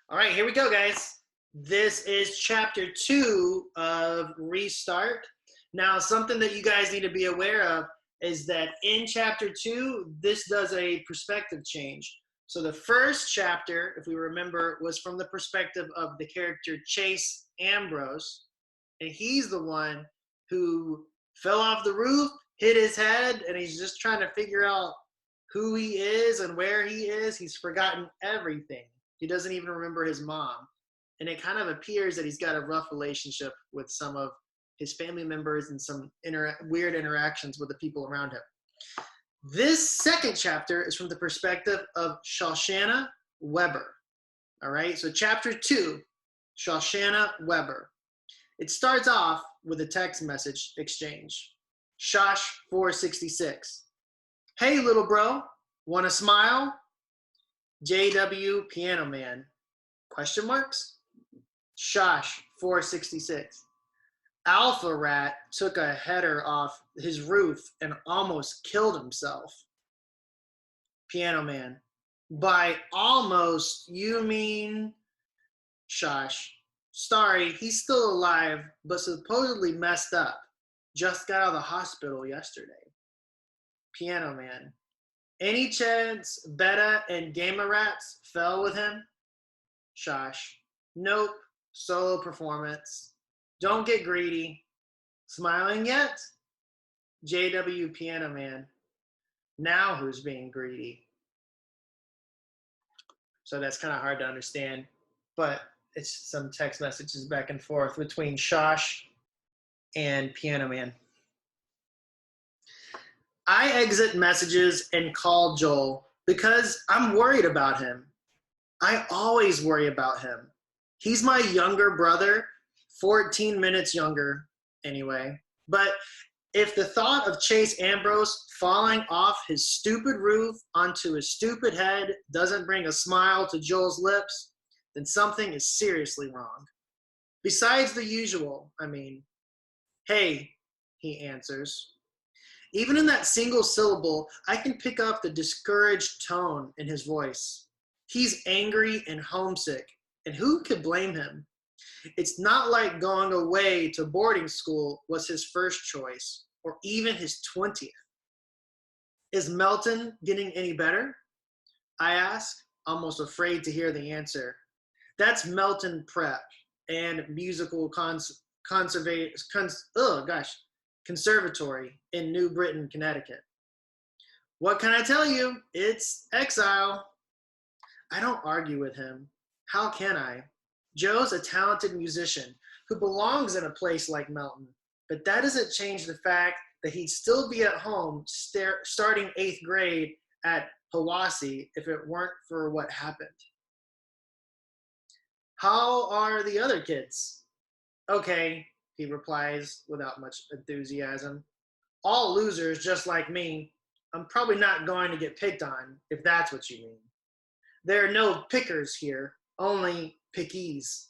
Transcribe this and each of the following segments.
All right, here we go, guys. This is chapter 2 of Restart. Now, something that you guys need to be aware of is that in chapter 2, this does a perspective change. So the first chapter, if we remember, was from the perspective of the character Chase Ambrose, and he's the one who fell off the roof, hit his head, and he's just trying to figure out who he is and where he is. He's forgotten everything. He doesn't even remember his mom. And it kind of appears that he's got a rough relationship with some of his family members and some weird interactions with the people around him. This second chapter is from the perspective of Shoshana Weber. All right, so chapter 2, Shoshana Weber. It starts off with a text message exchange. Shosh 466. Hey, little bro, want to smile? JW Piano Man, question marks? Shosh 466. Alpha Rat took a header off his roof and almost killed himself. Piano Man, by almost, you mean? Shosh, sorry, he's still alive, but supposedly messed up. Just got out of the hospital yesterday. Piano Man, any chance Beta and Gamma Rats fell with him? Shosh, nope, solo performance. Don't get greedy. Smiling yet? JW Piano Man, now who's being greedy? So that's kind of hard to understand, but it's some text messages back and forth between Shosh and Piano Man. I exit messages and call Joel because I'm worried about him. I always worry about him. He's my younger brother, 14 minutes younger anyway. But if the thought of Chase Ambrose falling off his stupid roof onto his stupid head doesn't bring a smile to Joel's lips, then something is seriously wrong. Besides the usual, hey, he answers. Even in that single syllable, I can pick up the discouraged tone in his voice. He's angry and homesick, and who could blame him? It's not like going away to boarding school was his first choice, or even his 20th. Is Melton getting any better? I ask, almost afraid to hear the answer. That's Melton Prep and musical conservatory in New Britain, Connecticut. What can I tell you? It's exile. I don't argue with him. How can I? Joe's a talented musician who belongs in a place like Melton, but that doesn't change the fact that he'd still be at home starting 8th grade at Hiwassee if it weren't for what happened. How are the other kids? Okay, he replies without much enthusiasm. All losers just like me. I'm probably not going to get picked on, if that's what you mean. There are no pickers here, only pickees.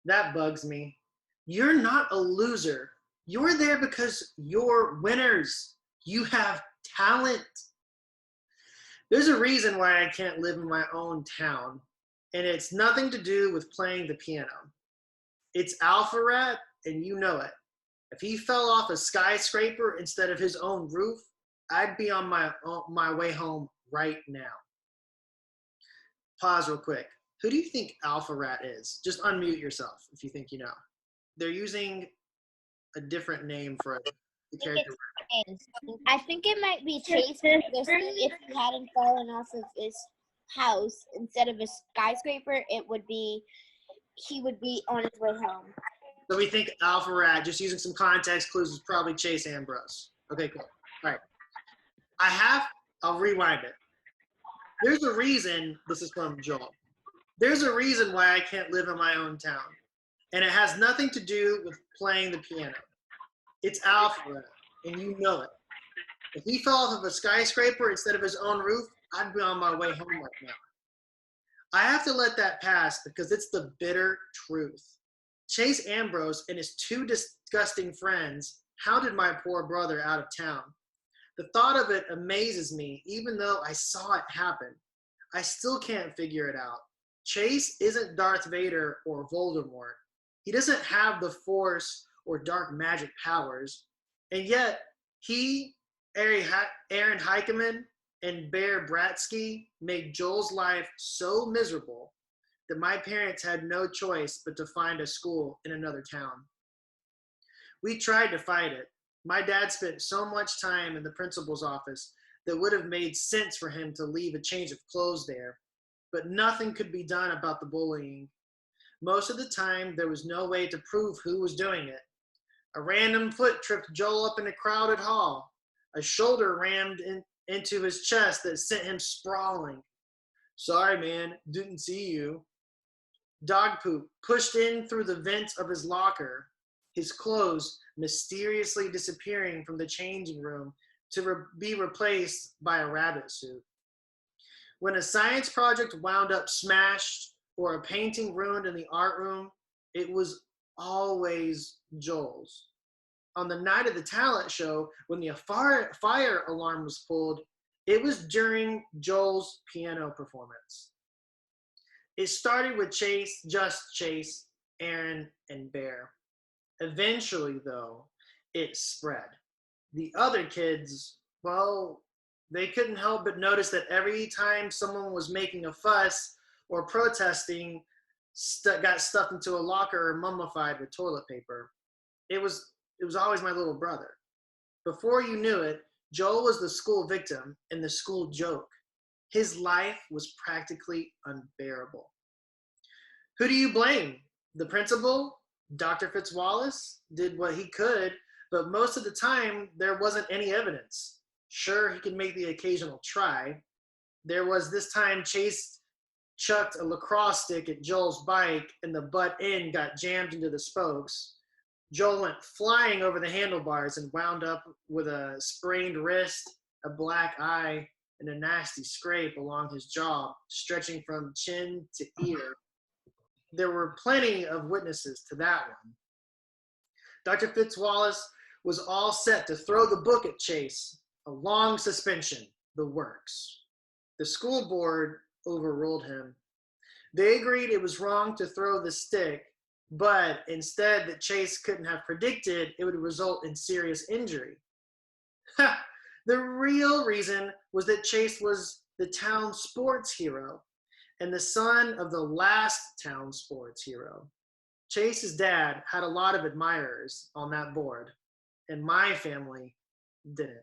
That bugs me. You're not a loser. You're there because you're winners. You have talent. There's a reason why I can't live in my own town, and it's nothing to do with playing the piano. It's Alpha Rat, and you know it. If he fell off a skyscraper instead of his own roof, I'd be on my way home right now. Pause real quick. Who do you think Alpha Rat is? Just unmute yourself if you think you know. They're using a different name for the character. I think it might be Chase because if he hadn't fallen off of his house instead of a skyscraper, he would be on his way home. So we think Alpha Rat, just using some context clues, is probably Chase Ambrose. Okay, cool. All right. I'll rewind it. There's a reason, this is from Joel. There's a reason why I can't live in my own town. And it has nothing to do with playing the piano. It's Alpha Rat, and you know it. If he fell off of a skyscraper instead of his own roof, I'd be on my way home right now. I have to let that pass because it's the bitter truth. Chase Ambrose and his 2 disgusting friends hounded my poor brother out of town. The thought of it amazes me, even though I saw it happen. I still can't figure it out. Chase isn't Darth Vader or Voldemort. He doesn't have the Force or dark magic powers. And yet, he, Aaron Heikeman, and Bear Bratsky made Joel's life so miserable that my parents had no choice but to find a school in another town. We tried to fight it. My dad spent so much time in the principal's office that would have made sense for him to leave a change of clothes there, but nothing could be done about the bullying. Most of the time, there was no way to prove who was doing it. A random foot tripped Joel up in a crowded hall. A shoulder rammed into his chest that sent him sprawling. Sorry, man, didn't see you. Dog poop pushed in through the vents of his locker, his clothes mysteriously disappearing from the changing room to be replaced by a rabbit suit. When a science project wound up smashed or a painting ruined in the art room, it was always Joel's. On the night of the talent show, when the fire alarm was pulled, it was during Joel's piano performance. It started with Chase, Aaron, and Bear. Eventually, though, it spread. The other kids, well, they couldn't help but notice that every time someone was making a fuss or protesting, got stuffed into a locker or mummified with toilet paper. It was always my little brother. Before you knew it, Joel was the school victim and the school joke. His life was practically unbearable. Who do you blame? The principal? Dr. Fitzwallace did what he could, but most of the time there wasn't any evidence. Sure, he could make the occasional try. There was this time Chase chucked a lacrosse stick at Joel's bike and the butt end got jammed into the spokes. Joel went flying over the handlebars and wound up with a sprained wrist, a black eye, and a nasty scrape along his jaw, stretching from chin to ear. There were plenty of witnesses to that one. Dr. Fitzwallace was all set to throw the book at Chase, a long suspension, the works. The school board overruled him. They agreed it was wrong to throw the stick, but instead that Chase couldn't have predicted it would result in serious injury. The real reason was that Chase was the town sports hero and the son of the last town sports hero. Chase's dad had a lot of admirers on that board, and my family didn't.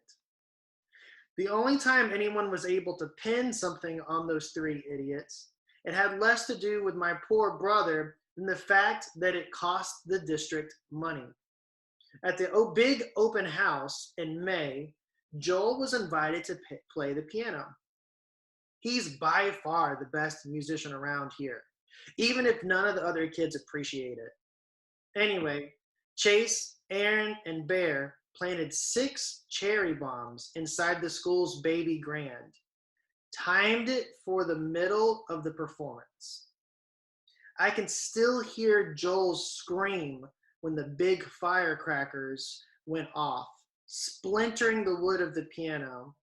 The only time anyone was able to pin something on those three idiots, it had less to do with my poor brother than the fact that it cost the district money. At the big open house in May, Joel was invited to play the piano. He's by far the best musician around here, even if none of the other kids appreciate it. Anyway, Chase, Aaron, and Bear planted 6 cherry bombs inside the school's baby grand, timed it for the middle of the performance. I can still hear Joel's scream when the big firecrackers went off, splintering the wood of the piano.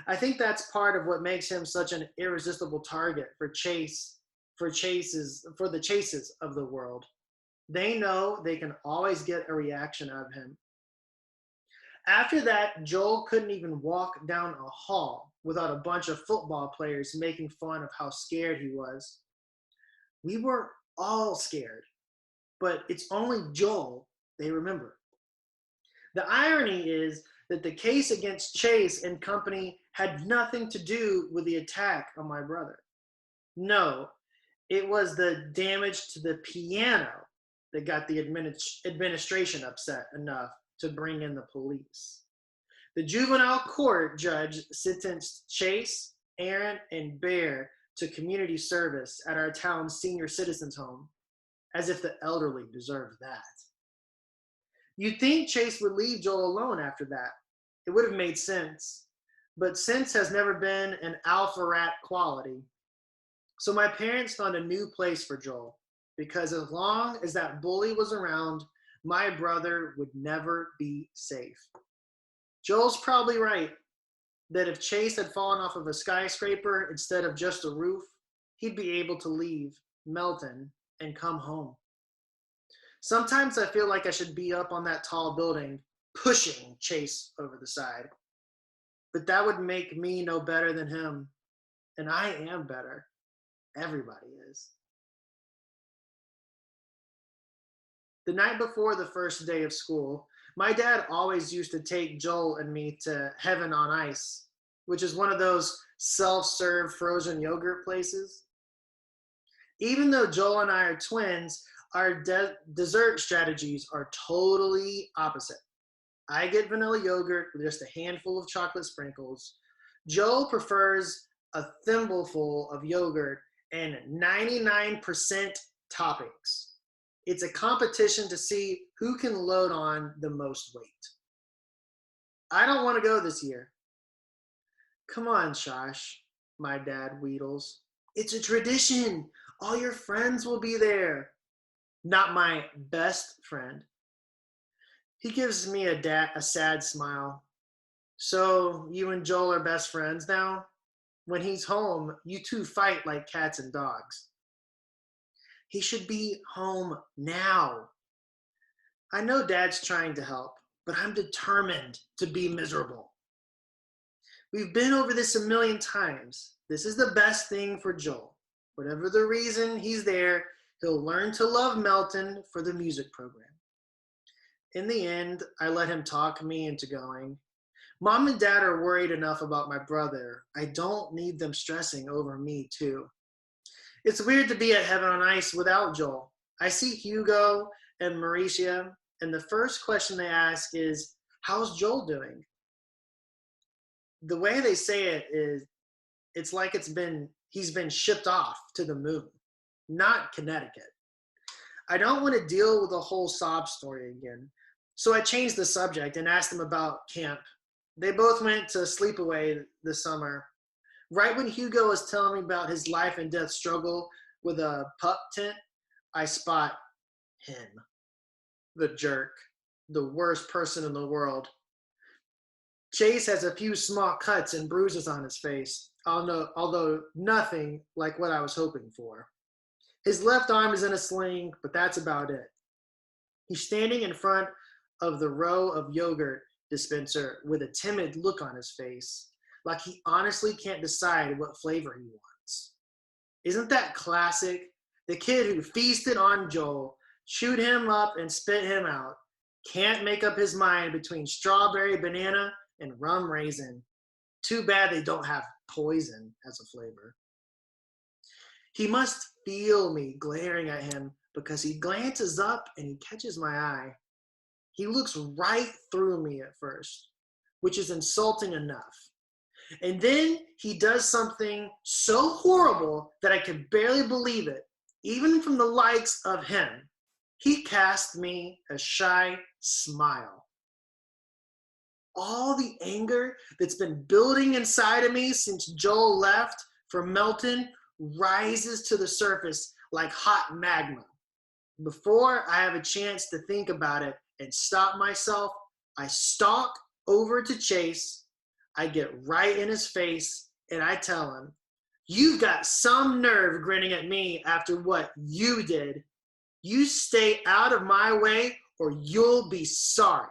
I think that's part of what makes him such an irresistible target for the chases of the world. They know they can always get a reaction out of him. After that, Joel couldn't even walk down a hall without a bunch of football players making fun of how scared he was. We were all scared, but it's only Joel they remember. The irony is that the case against Chase and company had nothing to do with the attack on my brother. No, it was the damage to the piano that got the administration upset enough to bring in the police. The juvenile court judge sentenced Chase, Aaron, and Bear to community service at our town's senior citizens home, as if the elderly deserved that. You'd think Chase would leave Joel alone after that. It would have made sense. But sense has never been an alpha rat quality. So my parents found a new place for Joel, because as long as that bully was around, my brother would never be safe. Joel's probably right that if Chase had fallen off of a skyscraper instead of just a roof, he'd be able to leave Melton and come home. Sometimes I feel like I should be up on that tall building, pushing Chase over the side. But that would make me no better than him. And I am better. Everybody is. The night before the first day of school, my dad always used to take Joel and me to Heaven on Ice, which is one of those self-serve frozen yogurt places. Even though Joel and I are twins, our dessert strategies are totally opposite. I get vanilla yogurt with just a handful of chocolate sprinkles. Joel prefers a thimbleful of yogurt and 99% toppings. It's a competition to see who can load on the most weight. I don't want to go this year. Come on, Shosh, my dad wheedles. It's a tradition. All your friends will be there. Not my best friend. He gives me a sad smile. So you and Joel are best friends now? When he's home, you two fight like cats and dogs. He should be home now. I know Dad's trying to help, but I'm determined to be miserable. We've been over this a million times. This is the best thing for Joel. Whatever the reason he's there, he'll learn to love Melton for the music program. In the end, I let him talk me into going. Mom and Dad are worried enough about my brother. I don't need them stressing over me, too. It's weird to be at Heaven on Ice without Joel. I see Hugo and Mauricia, and the first question they ask is, how's Joel doing? The way they say it is, it's like he's been shipped off to the moon, not Connecticut. I don't want to deal with a whole sob story again, so I changed the subject and asked them about camp. They both went to sleepaway this summer. Right when Hugo was telling me about his life and death struggle with a pup tent, I spot him, the jerk, the worst person in the world. Chase has a few small cuts and bruises on his face, although nothing like what I was hoping for. His left arm is in a sling, but that's about it. He's standing in front of the row of yogurt dispenser with a timid look on his face, like he honestly can't decide what flavor he wants. Isn't that classic? The kid who feasted on Joel, chewed him up and spit him out, can't make up his mind between strawberry banana and rum raisin. Too bad they don't have poison as a flavor. He must feel me glaring at him because he glances up and he catches my eye. He looks right through me at first, which is insulting enough. And then he does something so horrible that I can barely believe it, even from the likes of him. He cast me a shy smile. All the anger that's been building inside of me since Joel left for Melton rises to the surface like hot magma. Before I have a chance to think about it and stop myself, I stalk over to Chase. I get right in his face and I tell him, "You've got some nerve grinning at me after what you did. You stay out of my way or you'll be sorry."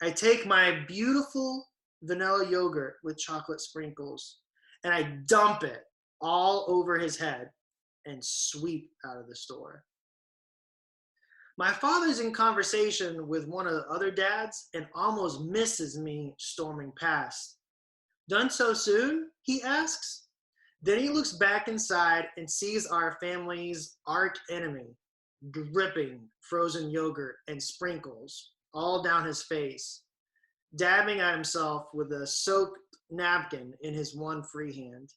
I take my beautiful vanilla yogurt with chocolate sprinkles and I dump it all over his head and sweep out of the store. My father's in conversation with one of the other dads and almost misses me storming past. "Done so soon?" he asks. Then he looks back inside and sees our family's arch enemy, dripping frozen yogurt and sprinkles all down his face, dabbing at himself with a soaked napkin in his one free hand.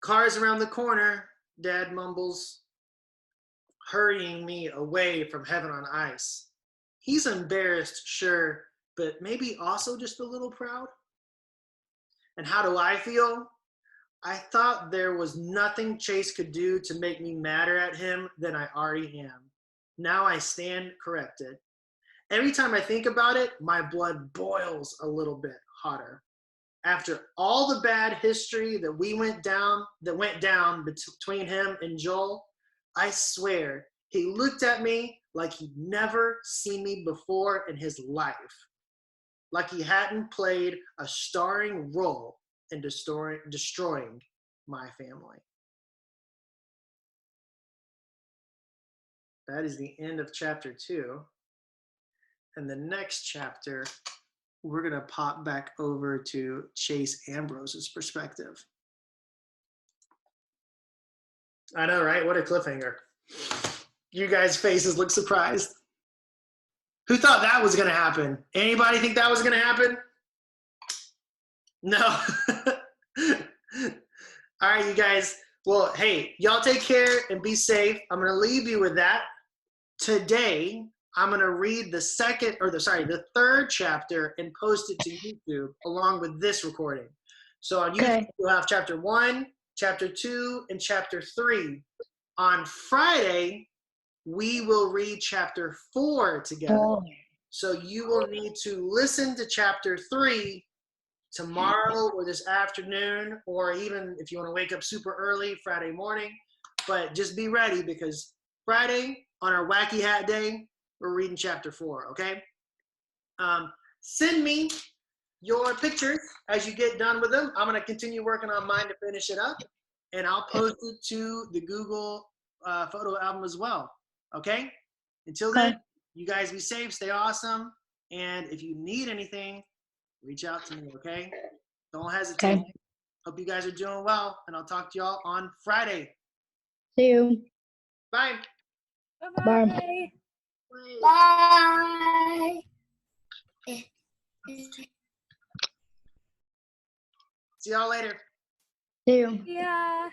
"Car's around the corner," Dad mumbles, hurrying me away from Heaven on Ice. He's embarrassed, sure, but maybe also just a little proud. And how do I feel? I thought there was nothing Chase could do to make me madder at him than I already am. Now I stand corrected. Every time I think about it, my blood boils a little bit hotter. after all the bad history that went down between him and Joel, I swear he looked at me like he'd never seen me before in his life. Like he hadn't played a starring role in destroying my family. That is the end of chapter 2. And the next chapter, we're going to pop back over to Chase Ambrose's perspective. I know, right? What a cliffhanger. You guys' faces look surprised. Who thought that was going to happen? Anybody think that was going to happen? No. All right, you guys. Well, hey, y'all take care and be safe. I'm going to leave you with that. Today, I'm going to read the third chapter and post it to YouTube along with this recording. So on YouTube, you'll have chapter 1, chapter 2, and chapter 3. On Friday, we will read chapter 4 together. So you will need to listen to chapter 3 tomorrow or this afternoon, or even if you want to wake up super early, Friday morning. But just be ready, because Friday, on our Wacky Hat Day, we're reading chapter 4, okay? Send me your pictures as you get done with them. I'm going to continue working on mine to finish it up, and I'll post it to the Google photo album as well, okay? Until then, you guys be safe, stay awesome, and if you need anything, reach out to me, okay? Don't hesitate. Okay. Hope you guys are doing well, and I'll talk to y'all on Friday. See you. Bye. Bye. Bye. See y'all later. See you. Yeah.